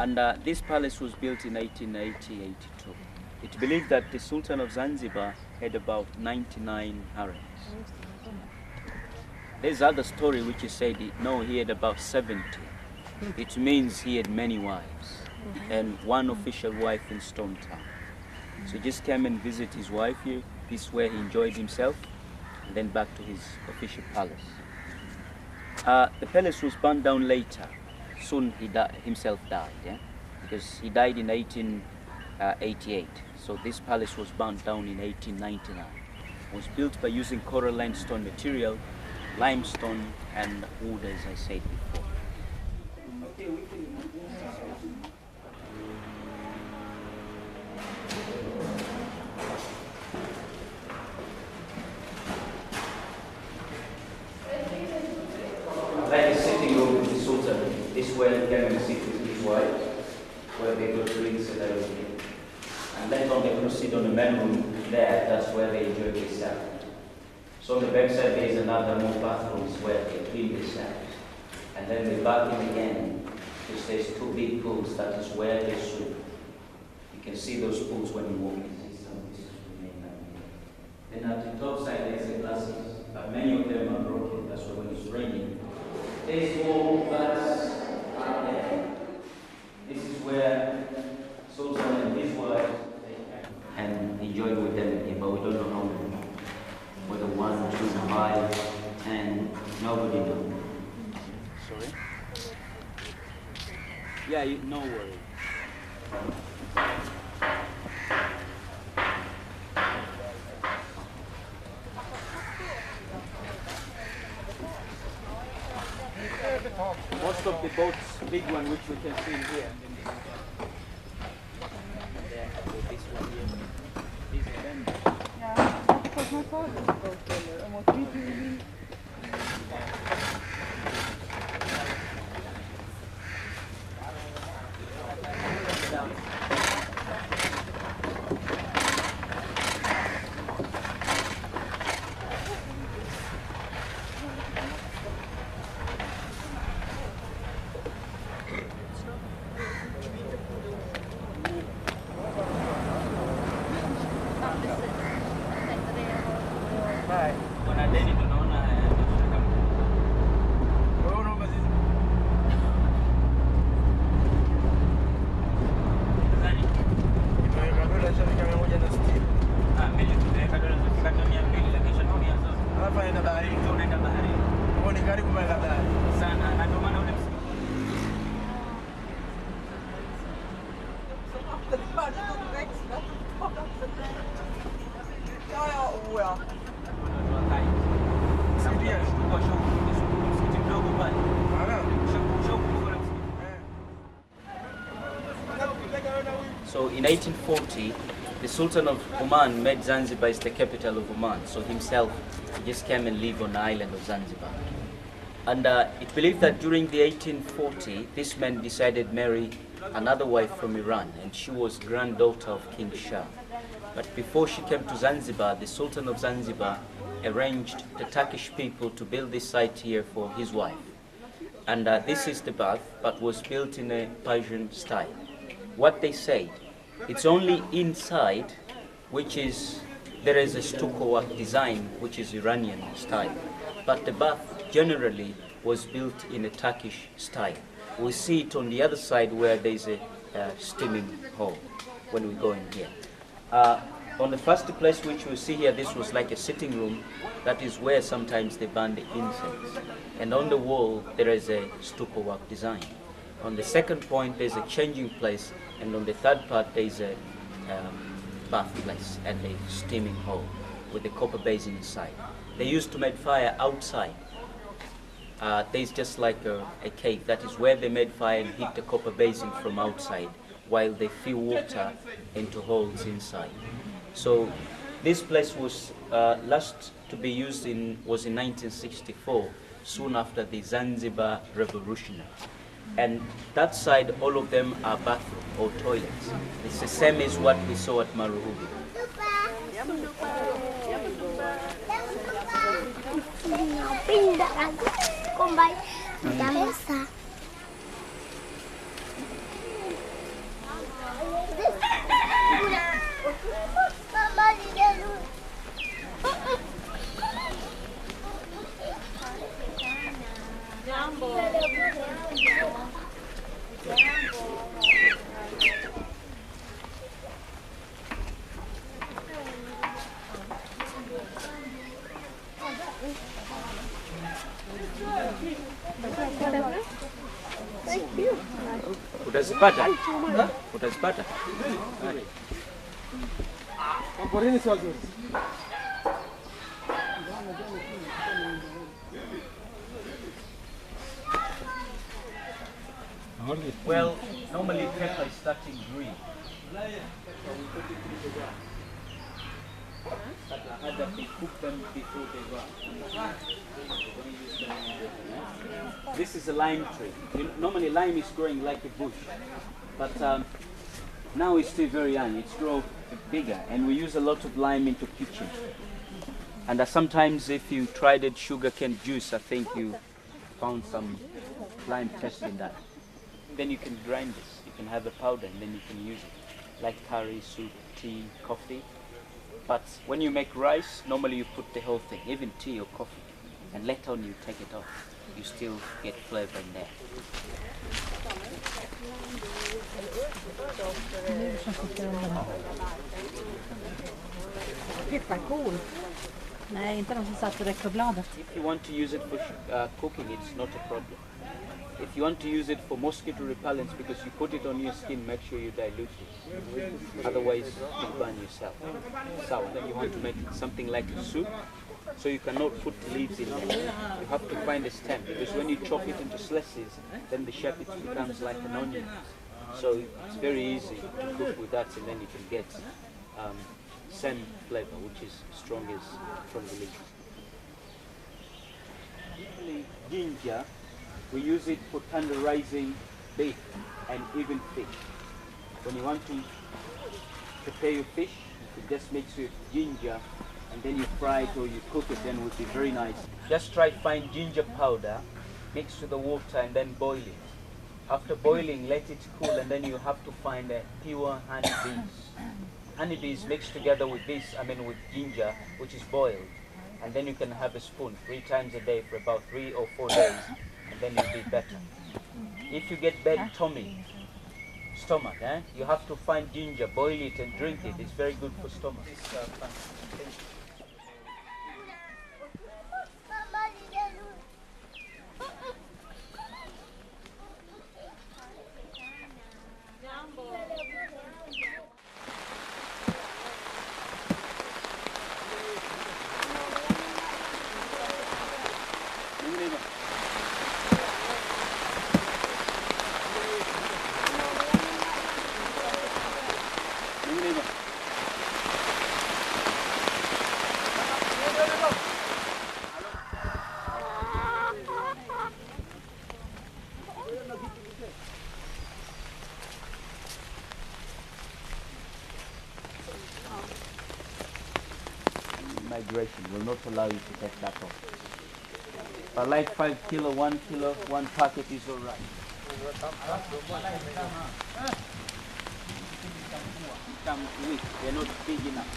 And this palace was built in 1880-82. It's believed that the Sultan of Zanzibar had about 99 harems. There's other story which is said, no, he had about 70. It means he had many wives and one official wife in Stone Town. So he just came and visit his wife here. This is where he enjoyed himself, and then back to his official palace. The palace was burned down later. Soon he himself died, yeah? Because he died in 1888. So this palace was burned down in 1899. It was built by using coralline stone material, limestone and wood, as I said before. Okay, we can like a sitting room with the Sultan. This is where he came and sit with his wife, where they go drinks and everything. And then on they proceed on the main room there, that's where they enjoy themselves. So on the backside there is another more bathrooms where they clean themselves. And then they back in again, because there's two big pools, that is where they swim. You can see those pools when you walk in. Then at the top side there's the glasses, but many of them are broken, that's why when it's raining. There's more glass up there. This is where Sultan and his wife and enjoyed with them again, but we don't know how many. Whether 1, 2, 5, and nobody knows. Sorry? Yeah, no worry. Most of the boats, big one which we can see here. This one here. This is them. Yeah, because my father goes there and what we do. So in 1840, the Sultan of Oman made Zanzibar as the capital of Oman. So himself just came and lived on the island of Zanzibar. And it's believed that during the 1840, this man decided to marry another wife from Iran, and she was granddaughter of King Shah. But before she came to Zanzibar, the Sultan of Zanzibar arranged the Turkish people to build this site here for his wife. And this is the bath, but was built in a Persian style. What they said, it's only inside there is a stucco work design which is Iranian style, but the bath generally was built in a Turkish style. We see it on the other side where there is a steaming hole when we go in here. On the first place which we see here, this was like a sitting room. That is where sometimes they burn the incense. And on the wall there is a stucco work design. On the second point there's a changing place, and on the third part there's a bath place and a steaming hole with the copper basin inside. They used to make fire outside. There's just like a cave. That is where they made fire and heat the copper basin from outside while they fill water into holes inside. So this place was last to be used was in 1964, soon after the Zanzibar Revolution. And that side, all of them are bathroom or toilets. It's the same as what we saw at Maruhubi. Utazipata? Utazipata? Well, normally pepper is starting green. So we put it in the ground. But I had that they cook them before they run. This is a lime tree. Normally lime is growing like a bush, but now it's still very young. It's grown bigger, and we use a lot of lime into kitchen. And sometimes if you tried it sugarcane juice, I think you found some lime taste in that. Then you can grind this. You can have a powder, and then you can use it like curry, soup, tea, coffee. But when you make rice, normally you put the whole thing, even tea or coffee, and later on you take it off. You still get flavor in there. Pepparkorn. Nej, inte de som satt på räckobladet. If you want to use it for cooking, it's not a problem. If you want to use it for mosquito repellents, because you put it on your skin, make sure you dilute it. Otherwise, you'll burn yourself. So then you want to make something like a soup, so you cannot put leaves in there. You have to find a stem, because when you chop it into slices, then the shape it becomes like an onion. So it's very easy to cook with that, and then you can get same flavor, which is strongest from the leaves. Usually ginger, we use it for tenderizing beef and even fish. When you want to prepare your fish, you just mix with ginger and then you fry it or you cook it, then it would be very nice. Just try find ginger powder, mix with the water and then boil it. After boiling, let it cool, and then you have to find pure honeybees. Honeybees mixed together with this, with ginger, which is boiled. And then you can have a spoon 3 times a day for about 3 or 4 days, and then you'll be better. If you get bad stomach, you have to find ginger, boil it and drink it. It's very good for stomach. Migration will not allow you to take that off. But like 5 kilo, 1 kilo, 1 packet is all right. Become weak, they're not big enough.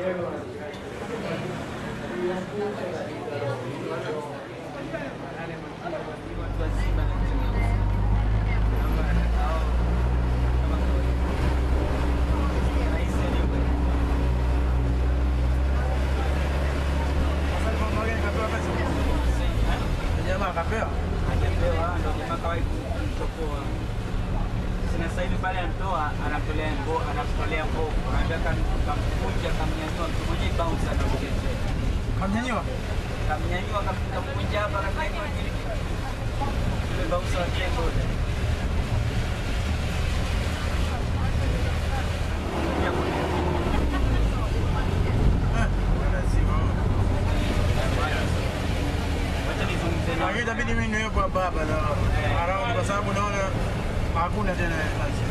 Everyone. akawahi kumtokoa. Sasa hivi pale anamtolea nguo, anaambia kamkunja, kamnyanyua, mtu mwenyewe bounce anamchezea. Kamnyanyua kamkunja hapa, kamnyanyua chini. Yule bounce wa jengo. Itabidi mimi niwepo hapa na around kwa sababu naona hakuna tena kazi.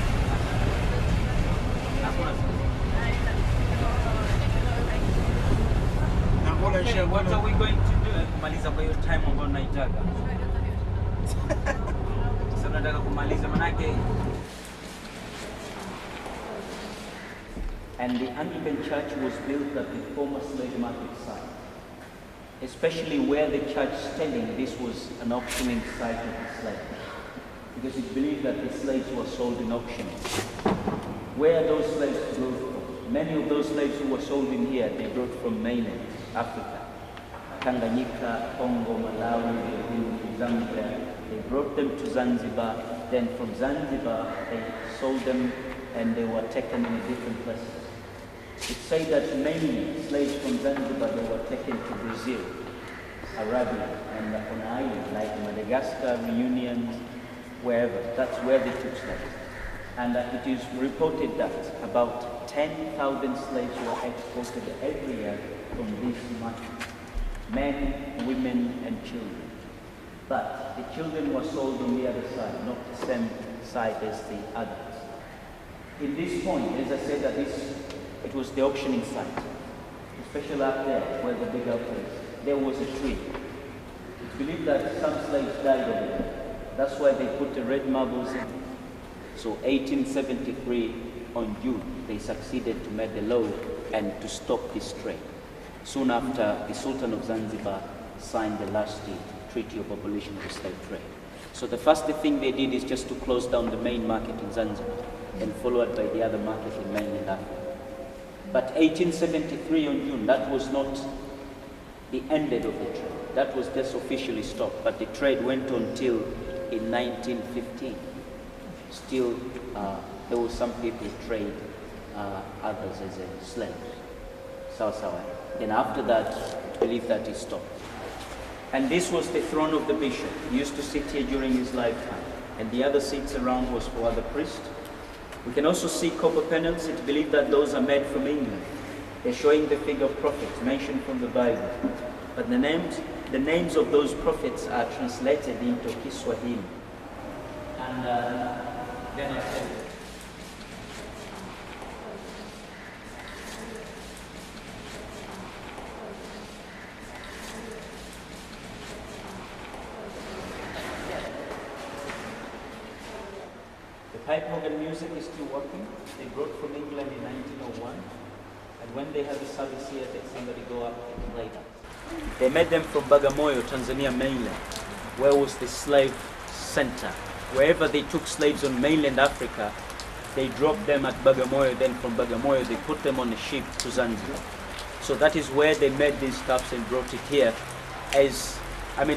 Okay, what are we going to do? Kumaliza kwa hiyo time ambayo naitaka. Sasa nataka kumaliza manake. And the Anglican Church was built at the former slave market site. Especially where the church standing, this was an auctioning site of the slaves. Because it believed that the slaves were sold in auctions. Where those slaves brought from? Many of those slaves who were sold in here, they brought from mainland Africa. Tanganyika, Congo, Malawi, Zambia. They brought them to Zanzibar. Then from Zanzibar, they sold them and they were taken in different places. It said that many slaves from Zanzibar, they were taken to Brazil, Arabia, and on islands like Madagascar, Reunion, wherever. That's where they took slaves. And it is reported that about 10,000 slaves were exported every year from this market. Men, women, and children. But the children were sold on the other side, not the same side as the adults. In this point, as I said, that it was the auctioning site, especially up there where the big altar is. There was a tree. It's believed that some slaves died over there. That's why they put the red marbles in. So 1873, on June, they succeeded to make the law and to stop this trade. Soon after, the Sultan of Zanzibar signed the last treaty of abolition of the slave trade. So the first thing they did is just to close down the main market in Zanzibar, and followed by the other market in mainland Africa. But 1873 on June, that was not the end of the trade. That was just officially stopped, but the trade went on till in 1915. Still, there were some people trade others as a slaves. Sawa. Then after that, I believe that it stopped. And this was the throne of the bishop. He used to sit here during his lifetime. And the other seats around was for other priests. We can also see copper panels. It's believed that those are made from England. They're showing the figure of prophets mentioned from the Bible. But the names of those prophets are translated into Kiswahili. And then I said, pipe organ music is still working. They brought from England in 1901. And when they have a service here, they somebody go up and play that. They made them from Bagamoyo, Tanzania mainland, where was the slave center. Wherever they took slaves on mainland Africa, they dropped them at Bagamoyo. Then from Bagamoyo, they put them on a ship to Zanzibar. So that is where they made these cups and brought it here as,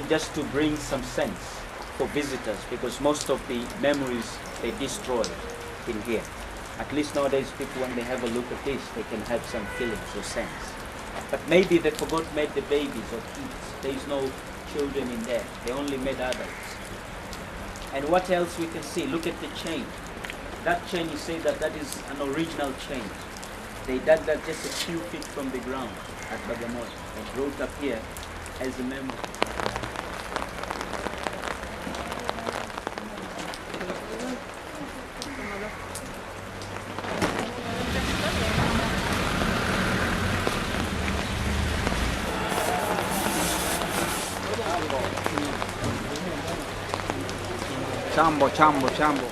just to bring some sense for visitors, because most of the memories they destroyed in here. At least nowadays people, when they have a look at this, they can have some feelings or sense. But maybe they forgot to make the babies or kids. There is no children in there. They only made adults. And what else we can see? Look at the chain. That chain, you say that is an original chain. They dug that just a few feet from the ground at Bagamoyo and brought up here as a memory. Chambo.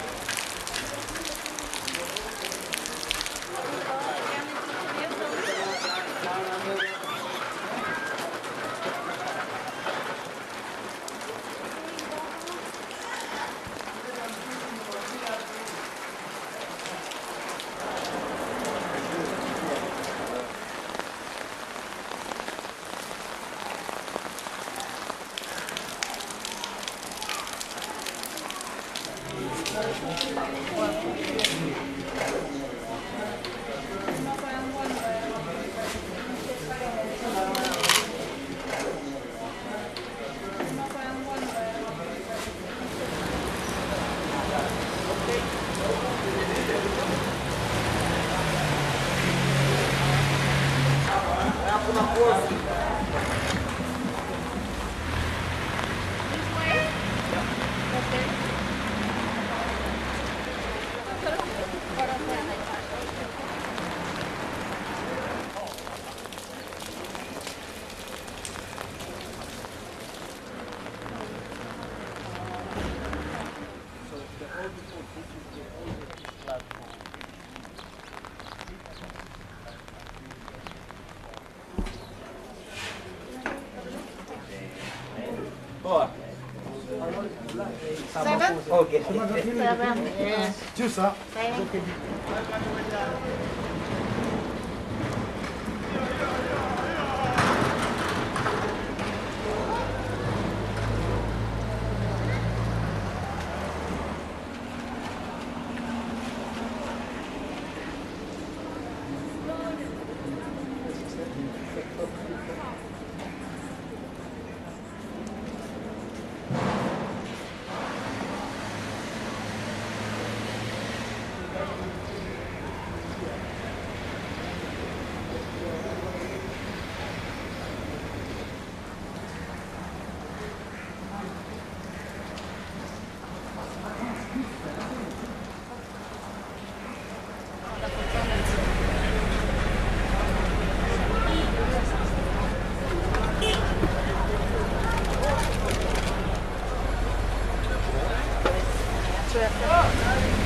Poa. Okay. Juice, Tror jag.